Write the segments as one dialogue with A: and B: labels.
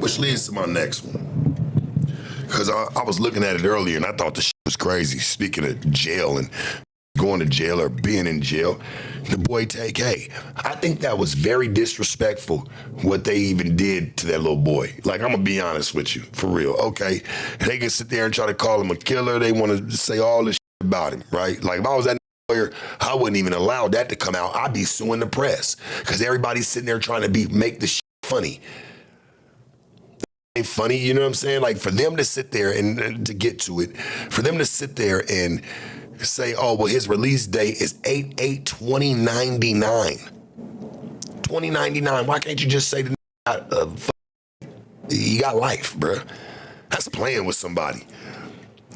A: Which leads to my next one. Because I was looking at it earlier and I thought the shit was crazy. Speaking of jail and going to jail or being in jail, the boy Tay-K. I think that was very disrespectful what they even did to that little boy. Like, I'm going to be honest with you, for real. Okay, they can sit there and try to call him a killer. They want to say all this shit about him, right? Like, if I was that lawyer, I wouldn't even allow that to come out. I'd be suing the press because everybody's sitting there trying to make the shit funny. Funny, you know what I'm saying? Like, for them to sit there and to get to it, for them to sit there and say, oh, well, his release date is 8/8/2099. 2099. Why can't you just say he got life, bruh? That's playing with somebody.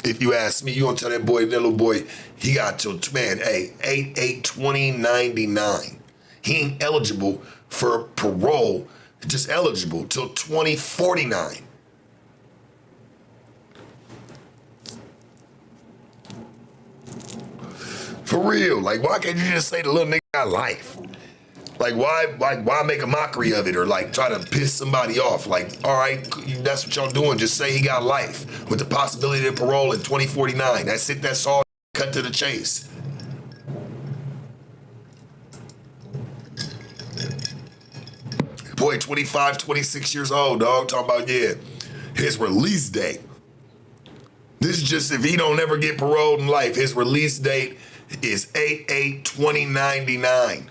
A: If you ask me, you gonna tell that little boy, he got till, man, hey, 8/8/2099. He ain't eligible for parole, just eligible till 2049. For real, like, why can't you just say the little nigga got life? Like, why make a mockery of it or like try to piss somebody off? Like, all right, that's what y'all doing. Just say he got life with the possibility of parole in 2049. That's it. That's all. Cut to the chase. Boy, 25, 26 years old, dog. Talking about, yeah, his release date. This is just if he don't ever get paroled in life, his release date is 8/8/2099.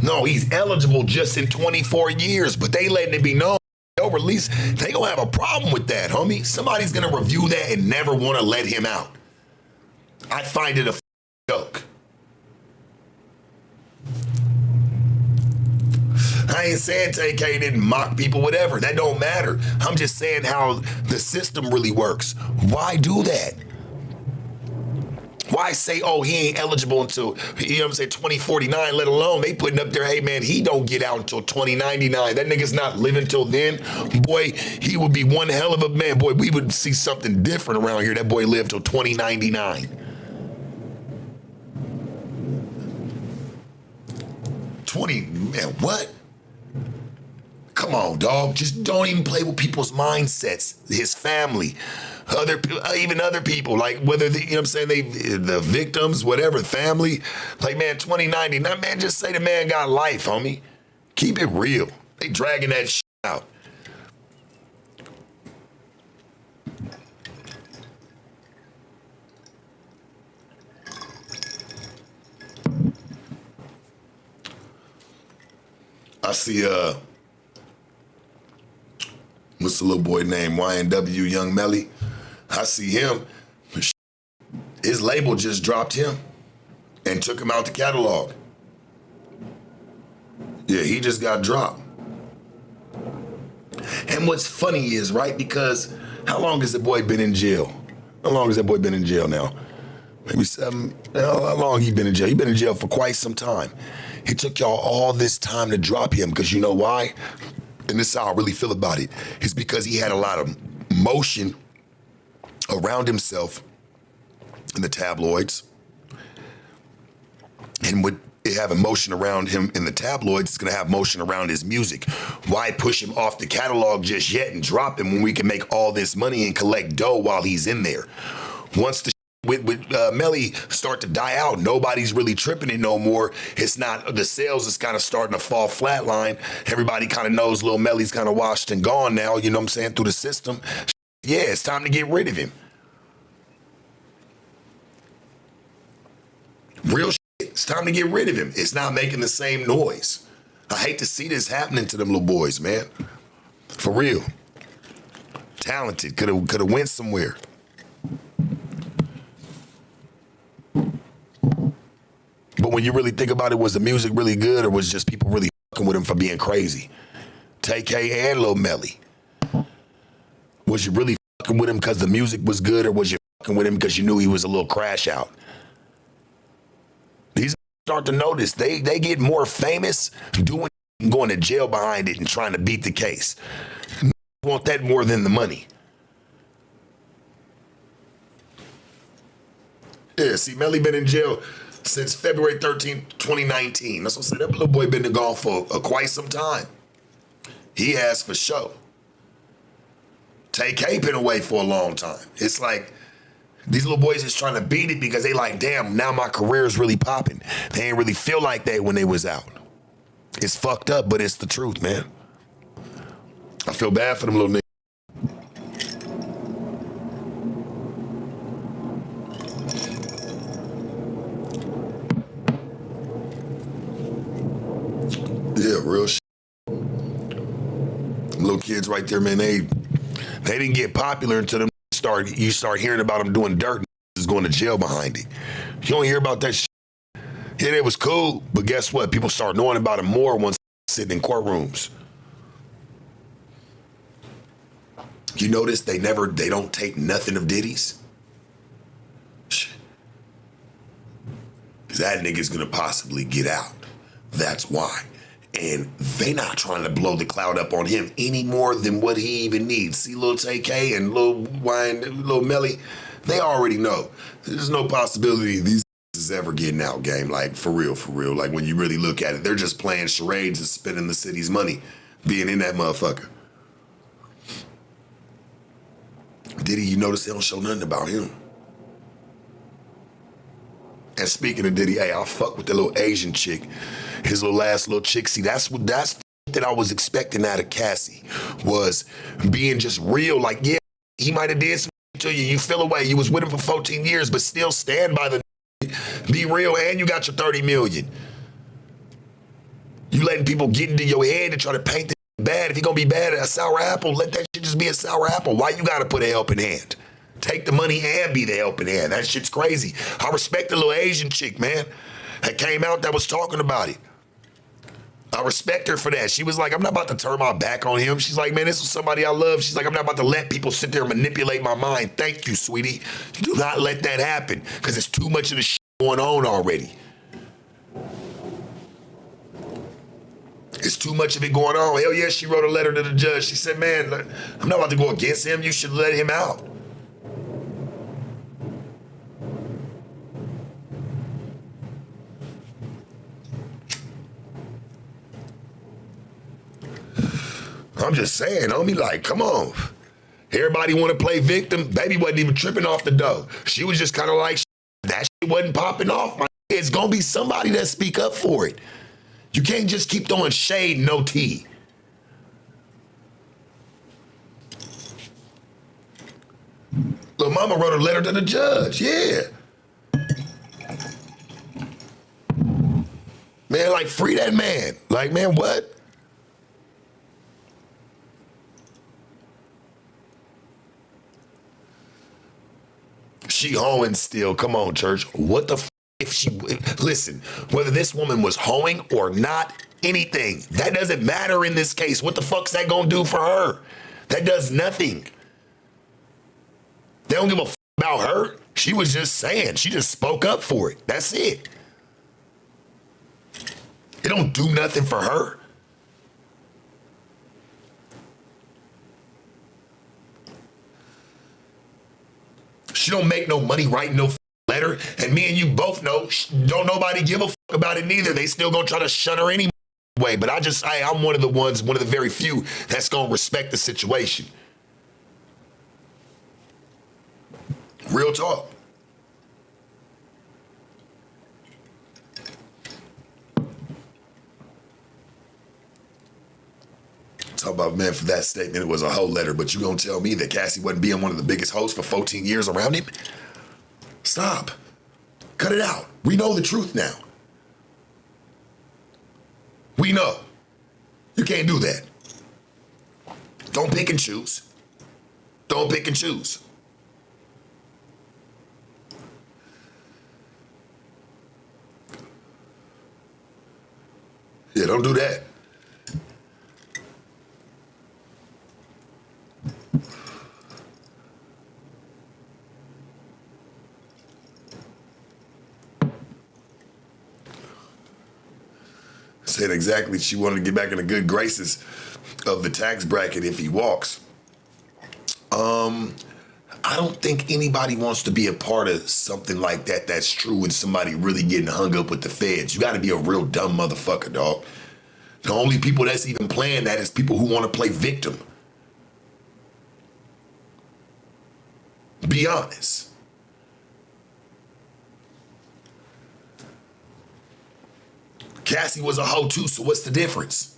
A: No, he's eligible just in 24 years, but they letting it be known. They'll release, they gonna have a problem with that, homie. Somebody's gonna review that and never wanna let him out. I find it a joke. I ain't saying Tay-K didn't mock people, whatever. That don't matter. I'm just saying how the system really works. Why do that? Why say, oh, he ain't eligible until, you know what I'm saying, 2049, let alone they putting up there, hey, man, he don't get out until 2099. That nigga's not living till then. Boy, he would be one hell of a man. Boy, we would see something different around here. That boy lived till 2099. 20, man, what? Come on, dog. Just don't even play with people's mindsets. His family, even other people, like whether you know what I'm saying, the victims, whatever, family. Like, man, 2099, man, just say the man got life, homie. Keep it real. They dragging that shit out. I see what's the little boy named YNW Young Melly? I see him. His label just dropped him and took him out the catalog. Yeah, he just got dropped. And what's funny is, right, because how long has the boy been in jail? How long has that boy been in jail now? Maybe 7, how long he been in jail? He been in jail for quite some time. It took y'all all this time to drop him because you know why? And this is how I really feel about it. It's because he had a lot of motion around himself in the tabloids. And with it having motion around him in the tabloids, it's gonna have motion around his music. Why push him off the catalog just yet and drop him when we can make all this money and collect dough while he's in there? Once the with Melly start to die out, nobody's really tripping it no more. It's not, the sales is kind of starting to fall flatline. Everybody kind of knows Lil Melly's kind of washed and gone now, you know what I'm saying, through the system. Yeah, it's time to get rid of him. Real shit, it's time to get rid of him. It's not making the same noise. I hate to see this happening to them little boys, man. For real. Talented, could have went somewhere. But when you really think about it, was the music really good or was just people really fucking with him for being crazy? Tay-K and Lil Melly. Was you really fucking with him because the music was good or was you fucking with him because you knew he was a little crash out? These start to notice they get more famous doing and going to jail behind it and trying to beat the case. Want that more than the money. Yeah, see, Melly been in jail since February 13th, 2019. That's what I said. That little boy been gone for quite some time. He has for sure. Tay-K been away for a long time. It's like these little boys is trying to beat it because they like, damn, now my career is really popping. They ain't really feel like that when they was out. It's fucked up, but it's the truth, man. I feel bad for them little niggas. Yeah, real shit. Little kids right there, man, they didn't get popular until you start hearing about them doing dirt and is going to jail behind it. You don't hear about that shit. Yeah, it was cool, but guess what? People start knowing about it more once sitting in courtrooms. You notice they don't take nothing of Diddy's? Because that nigga's gonna possibly get out. That's why. And they not trying to blow the cloud up on him any more than what he even needs. See little Tay-K and little Melly, they already know. There's no possibility these is ever getting out, game. Like, for real. Like, when you really look at it, they're just playing charades and spending the city's money being in that motherfucker. Diddy, you notice they don't show nothing about him. And speaking of Diddy, hey, I'll fuck with the little Asian chick. His little last little chick. See, that's that I was expecting out of Cassie, was being just real. Like, yeah, he might have did some to you. You feel away. You was with him for 14 years, but still stand by the be real, and you got your 30 million. You letting people get into your head and try to paint the bad. If he gonna be bad at a sour apple, let that shit just be a sour apple. Why you gotta put a helping hand? Take the money and be the helping hand. That shit's crazy. I respect the little Asian chick, man, that came out that was talking about it. I respect her for that. She was like, I'm not about to turn my back on him. She's like, man, this was somebody I love. She's like, I'm not about to let people sit there and manipulate my mind. Thank you, sweetie. Do not let that happen, because there's too much of the shit going on already. It's too much of it going on. Hell yeah, she wrote a letter to the judge. She said, man, I'm not about to go against him. You should let him out. I'm just saying, homie, like, come on. Everybody want to play victim. Baby wasn't even tripping off the dough. She was just kind of like, that shit wasn't popping off. It's going to be somebody that speak up for it. You can't just keep throwing shade, no tea. Little mama wrote a letter to the judge, yeah. Man, like, free that man. Like, man, what? She hoeing still. Come on, church. What the if she, listen, whether this woman was hoeing or not, anything, that doesn't matter in this case. What the fuck's that gonna do for her? That does nothing. They don't give a fuck about her. She was just saying. She just spoke up for it. That's it. It don't do nothing for her. She don't make no money writing no letter, and me and you both know don't nobody give a fuck about it neither. They still gonna try to shut her anyway. But I'm one of the very few that's gonna respect the situation. Real talk. Talk about, man, for that statement, it was a hoe letter, but you gonna tell me that Cassie wasn't being one of the biggest hoes for 14 years around him? Stop. Cut it out. We know the truth now. We know. You can't do that. Don't pick and choose. Don't pick and choose. Yeah, don't do that. Said exactly she wanted to get back in the good graces of the tax bracket if he walks. I don't think anybody wants to be a part of something like that that's true and somebody really getting hung up with the feds. You got to be a real dumb motherfucker, dog. The only people that's even playing that is people who want to play victim. Be honest. Cassie was a hoe too, so what's the difference?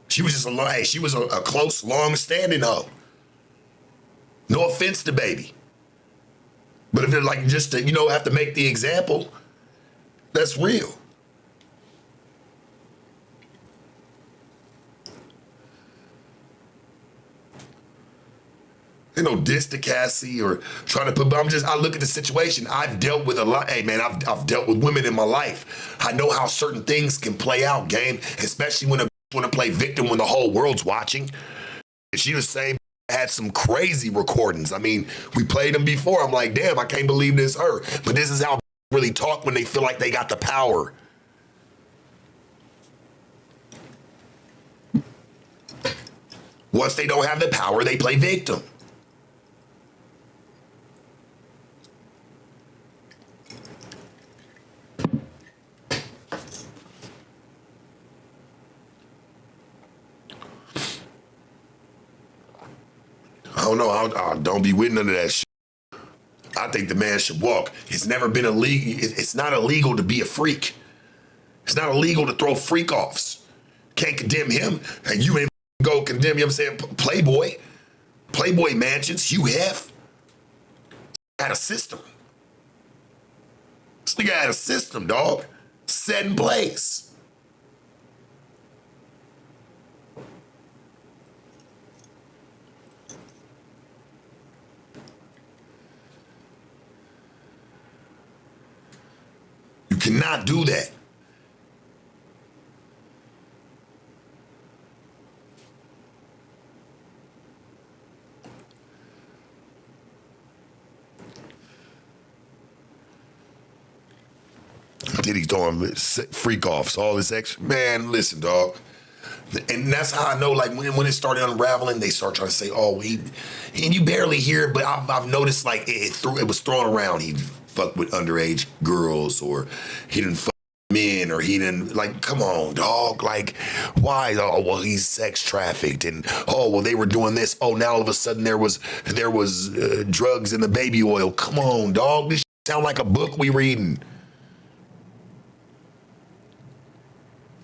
A: She was just she was a close, long-standing hoe. No offense to baby. But if they're like just to, have to make the example, that's real. No diss to Cassie or trying to put, but I look at the situation. I've dealt with a lot. Hey man, I've dealt with women in my life. I know how certain things can play out, game, especially when want to play victim when the whole world's watching. She was saying had some crazy recordings. I mean, we played them before. I'm like, damn, I can't believe this her. But this is how really talk when they feel like they got the power. Once they don't have the power, they play victim. I don't know. I don't be with none of that shit. I think the man should walk. It's never been illegal. It's not illegal to be a freak. It's not illegal to throw freak offs. Can't condemn him. And you ain't go condemn, I'm saying, Playboy mansions, Hugh Hef. Had a system. This nigga had a system, dog. Set in place. You cannot do that. Diddy throwing freak offs, all this extra. Man, listen, dog. And that's how I know, like, when it started unraveling, they start trying to say, oh, and you barely hear it, but I've noticed, like, it was thrown around. He fucked with underage girls, or he didn't fuck men, or he didn't, like, come on, dog. Like, why? Oh, well, he's sex trafficked, and oh, well, they were doing this. Oh, now all of a sudden there was drugs in the baby oil. Come on, dog. This sound like a book we reading.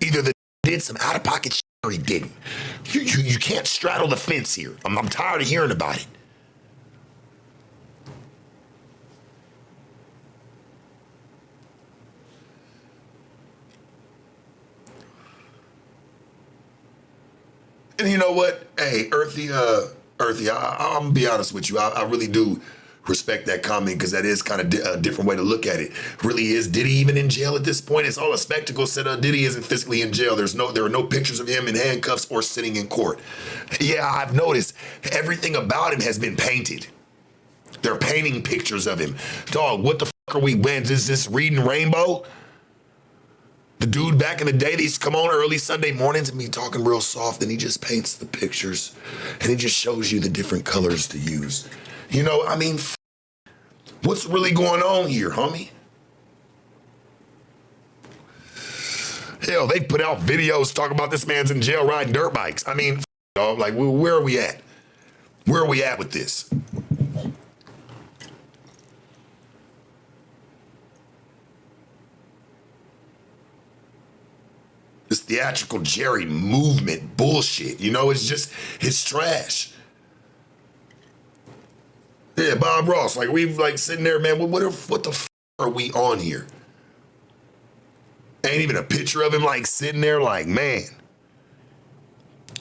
A: Either the did some out-of-pocket shit or he didn't. You can't straddle the fence here. I'm tired of hearing about it. And you know what? Hey, Earthy, I'm gonna be honest with you. I really do respect that comment, because that is kind of a different way to look at it. Really, is Diddy even in jail at this point? It's all a spectacle. Said Diddy isn't physically in jail. There are no pictures of him in handcuffs or sitting in court. Yeah, I've noticed everything about him has been painted. They're painting pictures of him. Dog, what the fuck are we? Is this Reading Rainbow? The dude back in the day, they used to come on early Sunday mornings and be talking real soft, and he just paints the pictures and he just shows you the different colors to use. You know, I mean, what's really going on here, homie? Hell, they put out videos talking about this man's in jail riding dirt bikes. I mean, dog, like, where are we at? Where are we at with this? This theatrical Jerry movement bullshit, it's trash. Yeah, Bob Ross, like, we've like sitting there, man, what the f are we on here? Ain't even a picture of him like sitting there like, man,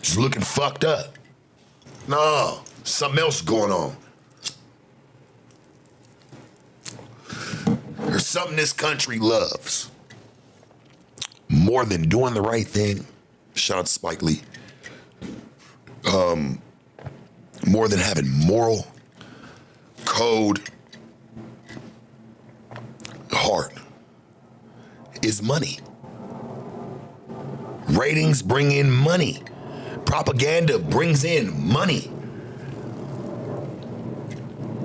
A: just looking fucked up. No, something else going on. There's something this country loves more than doing the right thing. Shout out to Spike Lee. More than having moral code, heart, is money. Ratings bring in money. Propaganda brings in money.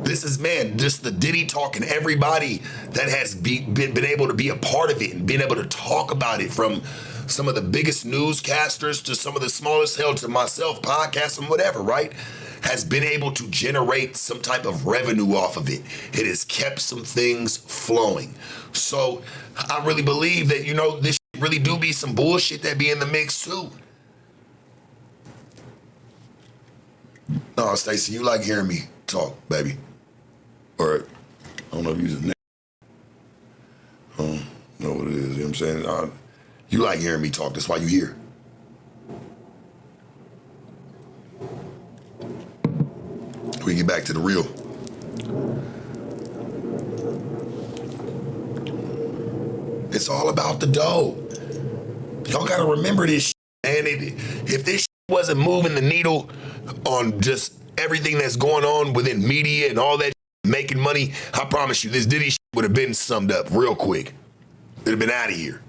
A: This is, man, just the Diddy talk and everybody that has been able to be a part of it and been able to talk about it, from some of the biggest newscasters to some of the smallest, hell, to myself, podcasts and whatever, right? Has been able to generate some type of revenue off of it. It has kept some things flowing. So I really believe that, this really do be some bullshit that be in the mix too. No, Stacey, you like hearing me talk, baby. Or, I don't know if you're a nigga. I don't know what it is, you know what I'm saying? You like hearing me talk, that's why you here. We get back to the real. It's all about the dough. Y'all gotta remember this shit, man. If this shit wasn't moving the needle on just everything that's going on within media and all that making money, I promise you, this Diddy shit would have been summed up real quick. It'd have been out of here.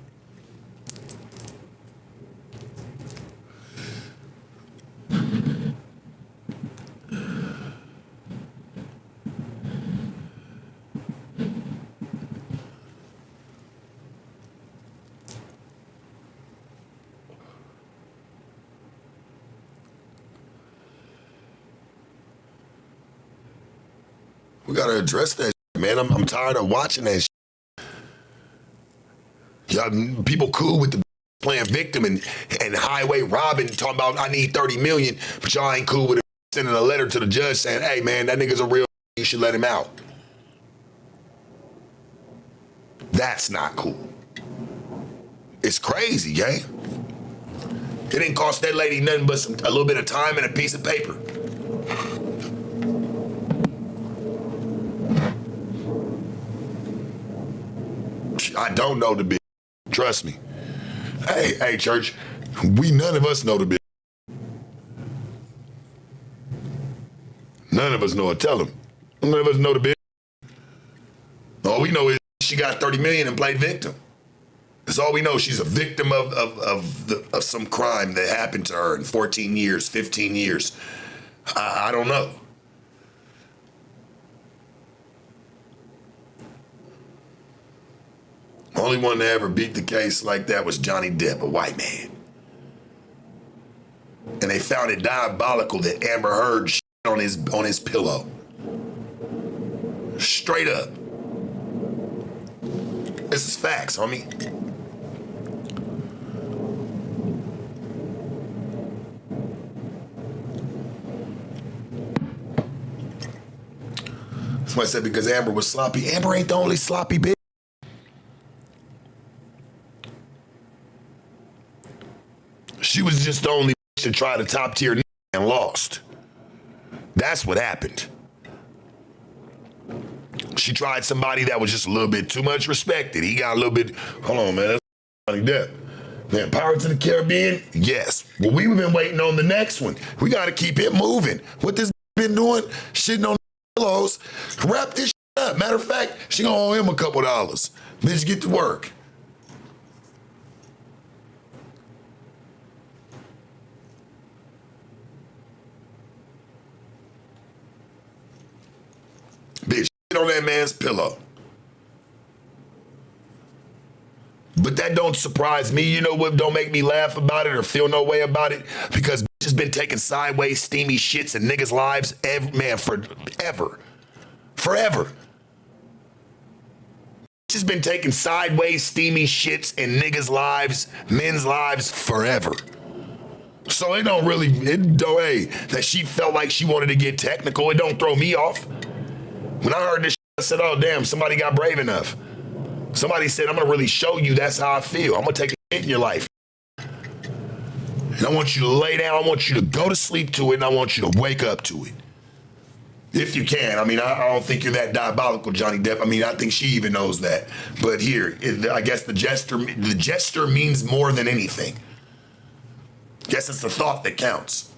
A: We gotta address that shit, man. I'm tired of watching that shit. Y'all people cool with the playing victim and highway robbing, talking about I need 30 million, but y'all ain't cool with it sending a letter to the judge saying, hey man, that nigga's a real, you should let him out. That's not cool. It's crazy, gang. It didn't cost that lady nothing but a little bit of time and a piece of paper. I don't know the bitch. Trust me. Hey, church. None of us know the bitch. None of us know it. Tell them. None of us know the bitch. All we know is she got 30 million and played victim. That's all we know. She's a victim of some crime that happened to her in 14 years, 15 years. I don't know. Only one to ever beat the case like that was Johnny Depp, a white man. And they found it diabolical that Amber Heard shit on his pillow. Straight up. This is facts, homie. Somebody said because Amber was sloppy. Amber ain't the only sloppy bitch. She was just the only bitch to try the top tier and lost. That's what happened. She tried somebody that was just a little bit too much respected. He got a little bit, hold on, man, that's Johnny Depp. Man, Pirates of the Caribbean? Yes. Well, we've been waiting on the next one. We got to keep it moving. What this been doing? Shitting on pillows. Wrap this shit up. Matter of fact, she gonna owe him a couple dollars. Bitch, get to work. Bitch, shit on that man's pillow. But that don't surprise me. You know what don't make me laugh about it or feel no way about it? Because bitch has been taking sideways, steamy shits in niggas' lives, forever. Forever. Bitch has been taking sideways, steamy shits in niggas' lives, men's lives, forever. So it don't, hey, that she felt like she wanted to get technical, it don't throw me off. When I heard this shit, I said, oh, damn, somebody got brave enough. Somebody said, I'm going to really show you that's how I feel. I'm going to take a hit in your life. And I want you to lay down. I want you to go to sleep to it, and I want you to wake up to it. If you can. I mean, I don't think you're that diabolical, Johnny Depp. I mean, I think she even knows that. But here, I guess the gesture means more than anything. Guess it's the thought that counts.